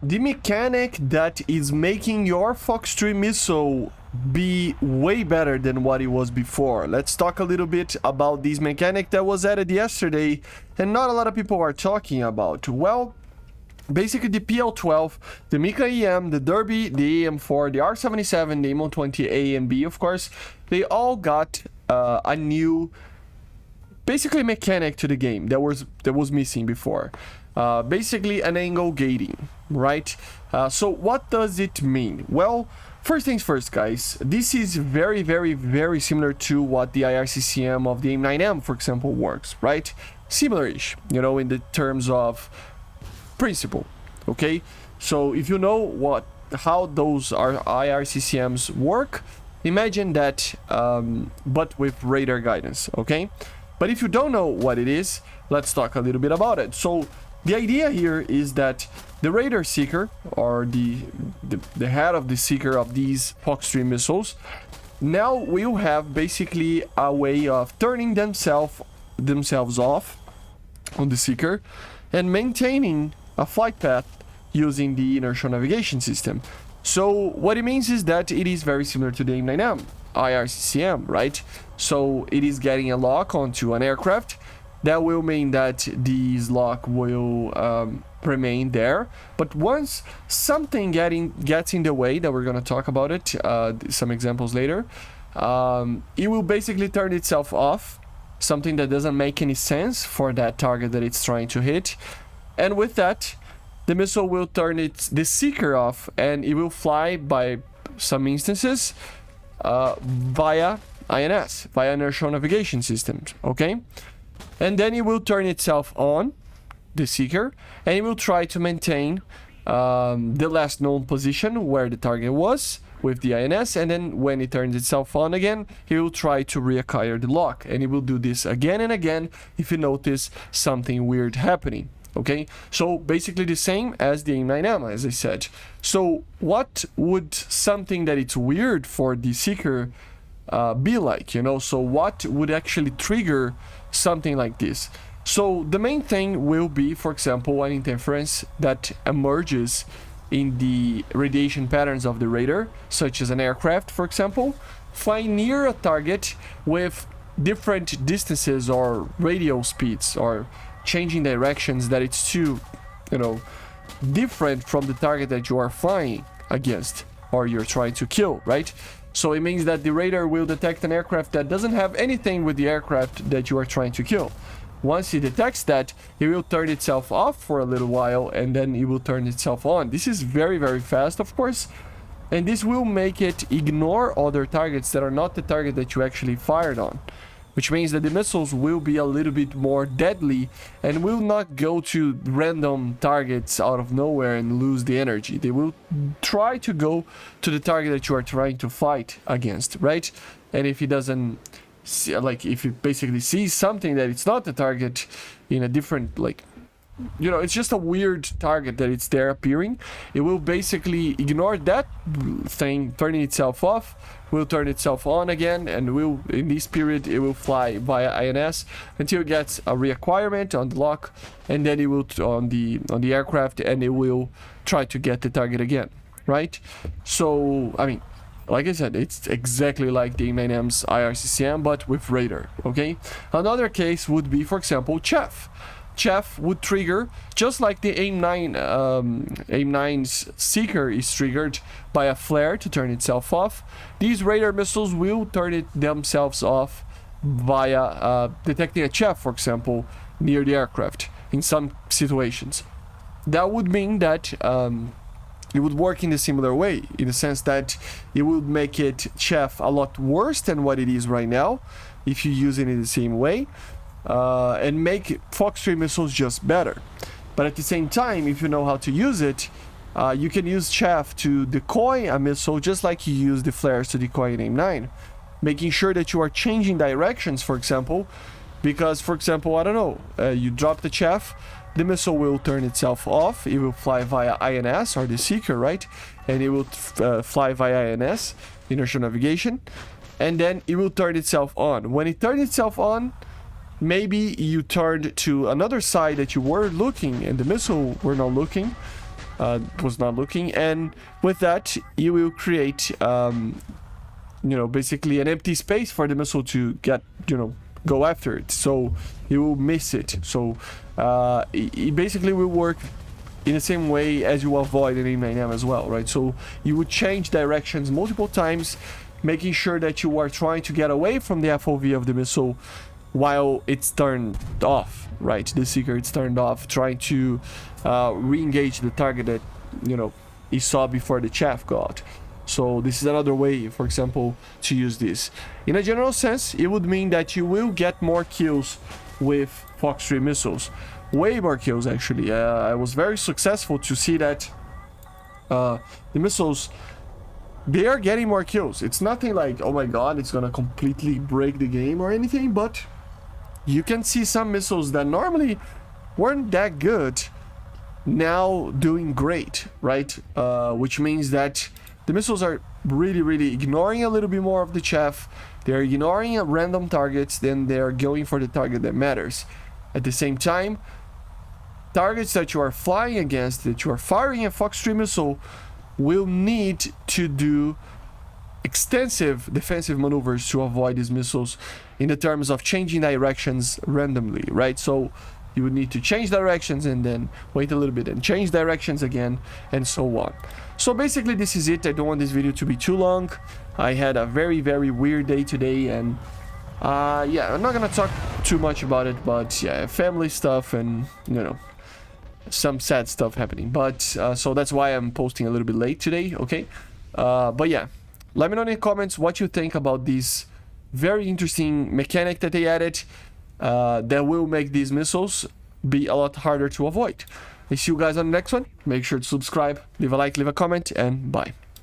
the mechanic that is making your FOX-3 missile be way better than what it was before. Let's talk a little bit about this mechanic that was added yesterday and not a lot of people are talking about. Well, basically the PL-12, the Mika EM, the Derby, the AM-4, the R-77, the AM-120A and B, of course, they all got a new, basically mechanic to the game that was missing before. Basically an angle gating, right? So what does it mean? Well, first things first, guys, this is very, very, very similar to what the IRCCM of the AIM-9M, for example, works, right? Similar-ish, you know, in the terms of principle, okay? So if you know how those IRCCMs work, imagine that, but with radar guidance, okay? But if you don't know what it is, let's talk a little bit about it. So the idea here is that the radar seeker, or the head of the seeker of these FOX-3 missiles, now will have basically a way of turning themselves off on the seeker and maintaining a flight path using the inertial navigation system. So what it means is that it is very similar to the AIM-9M IRCCM, right? So it is getting a lock onto an aircraft. That will mean that this lock will remain there. But once something gets in the way, that we're going to talk about it, some examples later, it will basically turn itself off, something that doesn't make any sense for that target that it's trying to hit. And with that, the missile will turn the seeker off, and it will fly by some instances via INS, via inertial navigation systems, okay? And then it will turn itself on, the seeker, and it will try to maintain the last known position where the target was with the INS, and then when it turns itself on again, it will try to reacquire the lock, and it will do this again and again if you notice something weird happening. Okay, so basically the same as the AIM-9M, as I said. So what would something that it's weird for the seeker be like, you know? So what would actually trigger something like this? So the main thing will be, for example, an interference that emerges in the radiation patterns of the radar, such as an aircraft, for example, flying near a target with different distances or radial speeds, or changing directions that it's too, you know, different from the target that you are flying against or you're trying to kill, right? So it means that the radar will detect an aircraft that doesn't have anything with the aircraft that you are trying to kill. Once it detects that, it will turn itself off for a little while, and then it will turn itself on. This is very, very fast, of course, and this will make it ignore other targets that are not the target that you actually fired on, which means that the missiles will be a little bit more deadly and will not go to random targets out of nowhere and lose the energy. They will try to go to the target that you are trying to fight against, right? And if it doesn't, like, if it basically sees something that it's not the target in a different, like, you know, it's just a weird target that it's there appearing, it will basically ignore that thing, turning itself off, will turn itself on again, and will, in this period, it will fly via INS until it gets a reacquirement on the lock, and then it will on the aircraft, and it will try to get the target again, right? So, I mean, like I said, it's exactly like the AIM-9M's IRCCM, but with radar, okay? Another case would be, for example, Chef. Chef would trigger just like the AIM-9's seeker is triggered by a flare to turn itself off. These radar missiles will turn themselves off via detecting a Chef, for example, near the aircraft in some situations. That would mean that it would work in a similar way, in the sense that it would make it Chef a lot worse than what it is right now if you use it in the same way. And make FOX-3 missiles just better. But at the same time, if you know how to use it, you can use chaff to decoy a missile just like you use the flares to decoy an AIM-9, making sure that you are changing directions, for example, because, for example, I don't know, you drop the chaff, the missile will turn itself off, it will fly via INS, or the seeker, right? And it will fly via INS, inertial navigation, and then it will turn itself on. When it turns itself on, maybe you turned to another side that you were looking and the missile were not looking, was not looking, and with that you will create you know, basically an empty space for the missile to get, you know, go after it, so you will miss it. So it basically will work in the same way as you avoid an aim as well, right? So you would change directions multiple times, making sure that you are trying to get away from the FOV of the missile while it's turned off, right? The seeker is turned off, trying to re-engage the target that, you know, you saw before the chaff got. So this is another way, for example, to use this. In a general sense, it would mean that you will get more kills with FOX-3 missiles. Way more kills, actually. I was very successful to see that the missiles, they are getting more kills. It's nothing like, oh my god, it's gonna completely break the game or anything, but you can see some missiles that normally weren't that good now doing great, right? Which means that the missiles are really ignoring a little bit more of the chaff. They're ignoring random targets, then they're going for the target that matters. At the same time, targets that you are flying against, that you are firing a FOX-3 missile, will need to do extensive defensive maneuvers to avoid these missiles in the terms of changing directions randomly, right? So you would need to change directions and then wait a little bit and change directions again, and so on. So basically this is it. I don't want this video to be too long. I had a very weird day today, and yeah, I'm not gonna talk too much about it, but yeah, family stuff and, you know, some sad stuff happening. But so that's why I'm posting a little bit late today, okay? But yeah, let me know in the comments what you think about this very interesting mechanic that they added that will make these missiles be a lot harder to avoid. I see you guys on the next one. Make sure to subscribe, leave a like, leave a comment, and bye.